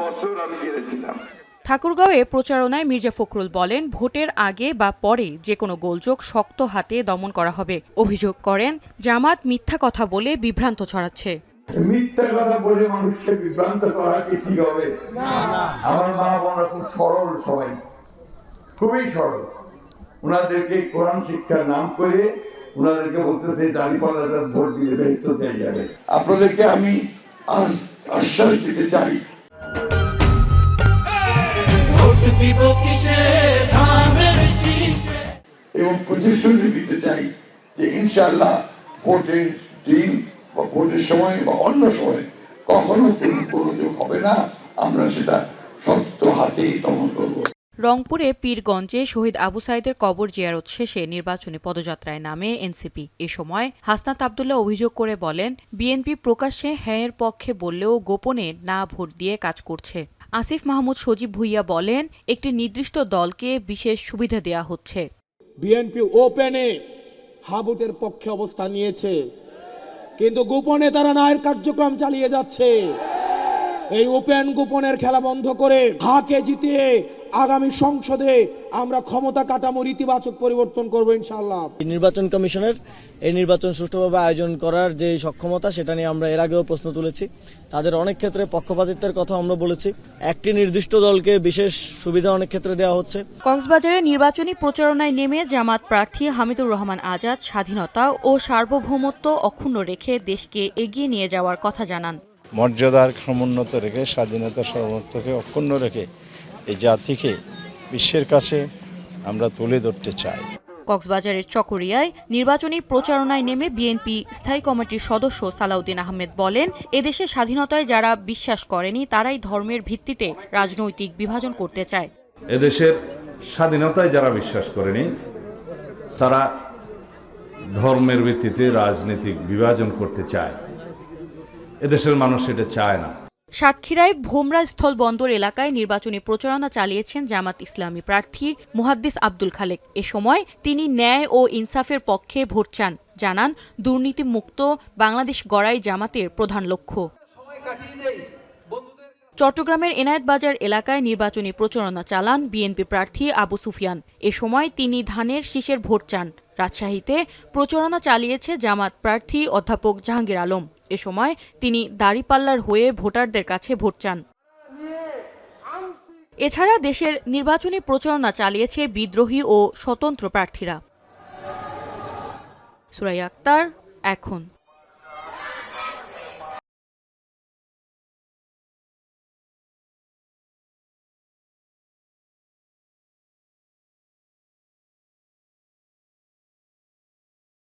বছর আমি গেছিলাম। ঠাকুরগাঁওয়ে প্রচারণায় মির্জা ফখরুল বলেন, ভোটের আগে বা পরে যে কোনো গোলযোগ শক্ত হাতে দমন করা হবে। অভিযোগ করেন, জামাত মিথ্যা কথা বলে বিভ্রান্ত ছড়াচ্ছে। মিথ্যা কথা বলে মানুষকে বিভ্রান্ত করা কি ঠিক হবে? আমার মা বোনরা খুব সরল, সবাই খুবই সরল। ওনাদেরকে কোরআন শিক্ষার নাম করে ওনাদেরকে বলতেছে দাঁড়িপাল্লাটা ভোট দিয়ে বেরোতে দেওয়া যাবে। আপনাদেরকে আমি আশ্বাস দিতে চাই, এবং প্রতিশ্রুতি দিতে চাই যে ইনশাআল্লাহ ভোটের দিন বা ভোটের সময় বা অন্য সময় কখনো কোনো গোলযোগ হবে না। আমরা সেটা শক্ত হাতেই দমন করব। রংপুরে পীরগঞ্জে শহীদ আবু সাইদের কবর জিয়ারত শেষে নির্বাচনী পদযাত্রায় নামে এনসিপি। এ সময় হাসনাত আব্দুল্লাহ অভিযোগ করে বলেন, বিএনপি প্রকাশ্যে হ্যাঁয়ের পক্ষে বললেও গোপনে না ভোট দিয়ে কাজ করছে। আসিফ মাহমুদ সজীব ভুইয়া বলেন, একটি নির্দিষ্ট দলকে বিশেষ সুবিধা দেয়া হচ্ছে। বিএনপি ওপেনে হাবুটের পক্ষে অবস্থান নিয়েছে, কিন্তু গোপনে তারা ন্যায়ের কার্যক্রম চালিয়ে যাচ্ছে। এই ওপেন গোপনের খেলা বন্ধ করে হাকে জিতিয়ে আগামী সংসদে আমরা ক্ষমতা কাঠামোর ইতিবাচক পরিবর্তন করব ইনশাআল্লাহ। নির্বাচন কমিশনের এই নির্বাচন সুষ্ঠুভাবে আয়োজন করার যে সক্ষমতা, সেটা নিয়ে আমরা এর আগেও প্রশ্ন তুলেছি। তাদের অনেক ক্ষেত্রে পক্ষপাতিত্বের কথা আমরা বলেছি। একটি নির্দিষ্ট দলকে বিশেষ সুবিধা অনেক ক্ষেত্রে দেওয়া হচ্ছে। কক্সবাজারে নির্বাচনী প্রচারণায় নেমে জামাত প্রার্থী হামিদুর রহমান আজাদ স্বাধীনতা ও সার্বভৌমত্ব অক্ষুণ্ণ রেখে দেশকে এগিয়ে নিয়ে যাওয়ার কথা জানান। মর্যাদার সমুন্নত রেখে, স্বাধীনতার সার্বভৌমত্বকে অক্ষুণ্ণ রেখে এই জাতিকে বিশ্বের কাছে আমরা তুলে ধরতে চাই। কক্সবাজারের চকরিয়ায় নির্বাচনী প্রচারণায় নেমে বিএনপি স্থায়ী কমিটির সদস্য সালাউদ্দিন আহমেদ বলেন, এদেশে স্বাধীনতায় যারা বিশ্বাস করেনি তারাই ধর্মের ভিত্তিতে রাজনৈতিক বিভাজন করতে চায়। এদেশের স্বাধীনতায় যারা বিশ্বাস করেনি তারা ধর্মের ভিত্তিতে রাজনৈতিক বিভাজন করতে চায়। এদেশের মানুষ এটা চায় না। সাতক্ষীরায় ভোমরা স্থল বন্দর এলাকায় নির্বাচনী প্রচারণা চালিয়েছেন জামাত ইসলামী প্রার্থী মুহাদ্দিস আব্দুল খালেক। এ সময় তিনি ন্যায় ও ইনসাফের পক্ষে ভোট চান, জানান দুর্নীতিমুক্ত বাংলাদেশ গড়াই জামাতের প্রধান লক্ষ্য। চট্টগ্রামের এনায়েত বাজার এলাকায় নির্বাচনী প্রচারণা চালান বিএনপি প্রার্থী আবু সুফিয়ান। এ সময় তিনি ধানের শীষের ভোট চান। রাজশাহীতে প্রচারণা চালিয়েছে জামাত প্রার্থী অধ্যাপক জাহাঙ্গীর আলম। এ সময় তিনি দাঁড়িপাল্লার হয়ে ভোটারদের কাছে ভোট চান। এছাড়া দেশের নির্বাচনী প্রচারণা চালিয়েছে বিদ্রোহী ও স্বতন্ত্র প্রার্থীরা। সুরাইয়া আক্তার, এখন।